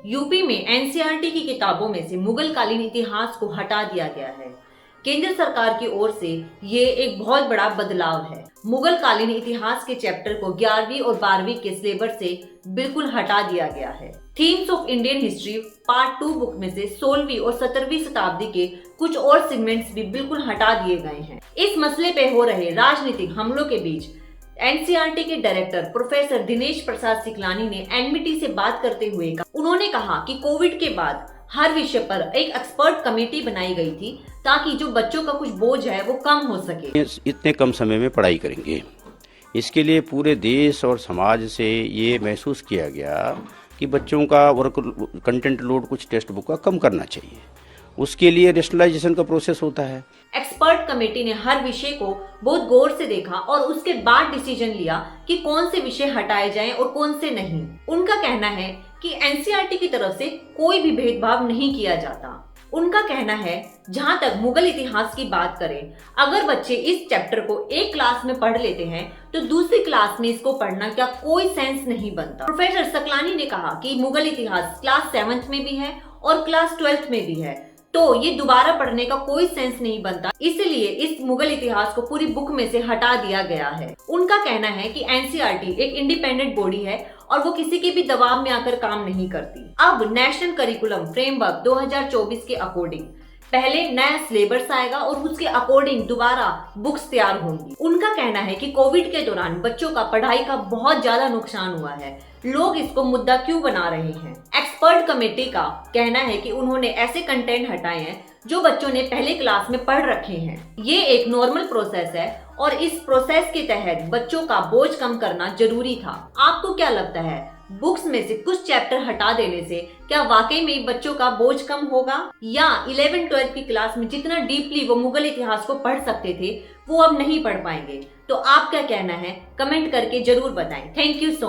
UP में NCERT की किताबों में से मुगल कालीन इतिहास को हटा दिया गया है। केंद्र सरकार की ओर से ये एक बहुत बड़ा बदलाव है। मुगल कालीन इतिहास के चैप्टर को 11वीं और 12वीं के सिलेबस से बिल्कुल हटा दिया गया है। Themes of Indian history part 2 book में से 16वीं और 17वीं शताब्दी के कुछ और सेगमेंट्स भी बिल्कुल हटा दिए गए हैं। इस मसले पे हो रहे राजनीतिक हमलों के बीच एनसीईआरटी के डायरेक्टर प्रोफेसर दिनेश प्रसाद सिकलानी ने एनबीटी से बात करते हुए उन्होंने कहा कि कोविड के बाद हर विषय पर एक एक्सपर्ट कमेटी बनाई गई थी ताकि जो बच्चों का कुछ बोझ है वो कम हो सके। इतने कम समय में पढ़ाई करेंगे, इसके लिए पूरे देश और समाज से ये महसूस किया गया कि बच्चों का वर्क कंटेंट लोड कुछ टेक्स्ट बुक का कम करना चाहिए। उसके लिए रेशनलाइजेशन का प्रोसेस होता है। एक्सपर्ट कमेटी ने हर विषय को बहुत गौर से देखा और उसके बाद डिसीजन लिया कि कौन से विषय हटाए जाएं और कौन से नहीं। उनका कहना है कि एनसीईआरटी की तरफ से कोई भी भेदभाव नहीं किया जाता। उनका कहना है जहां तक मुगल इतिहास की बात करें, अगर बच्चे इस चैप्टर को एक क्लास में पढ़ लेते हैं तो दूसरी क्लास में इसको पढ़ना क्या कोई सेंस नहीं बनता। प्रोफेसर सकलानी ने कहा कि मुगल इतिहास क्लास 7th में भी है और क्लास 12th में भी है, तो ये दोबारा पढ़ने का कोई सेंस नहीं बनता, इसलिए इस मुगल इतिहास को पूरी बुक में से हटा दिया गया है। उनका कहना है कि एनसीईआरटी एक इंडिपेंडेंट बॉडी है और वो किसी के भी दबाव में आकर काम नहीं करती। अब नेशनल करिकुलम फ्रेमवर्क 2024 के अकॉर्डिंग पहले नया सिलेबस आएगा और उसके अकॉर्डिंग दोबारा बुक्स तैयार होंगी। उनका कहना है कि कोविड के दौरान बच्चों का पढ़ाई का बहुत ज्यादा नुकसान हुआ है, लोग इसको मुद्दा क्यों बना रहे हैं। एक्सपर्ट कमेटी का कहना है कि उन्होंने ऐसे कंटेंट हटाए हैं जो बच्चों ने पहले क्लास में पढ़ रखे हैं। ये एक नॉर्मल प्रोसेस है और इस प्रोसेस के तहत बच्चों का बोझ कम करना जरूरी था। आपको क्या लगता है, बुक्स में से कुछ चैप्टर हटा देने से क्या वाकई में बच्चों का बोझ कम होगा, या 11th-12th की क्लास में जितना डीपली वो मुगल इतिहास को पढ़ सकते थे वो अब नहीं पढ़ पाएंगे? तो आप क्या कहना है कमेंट करके जरूर बताएं। Thank you so much.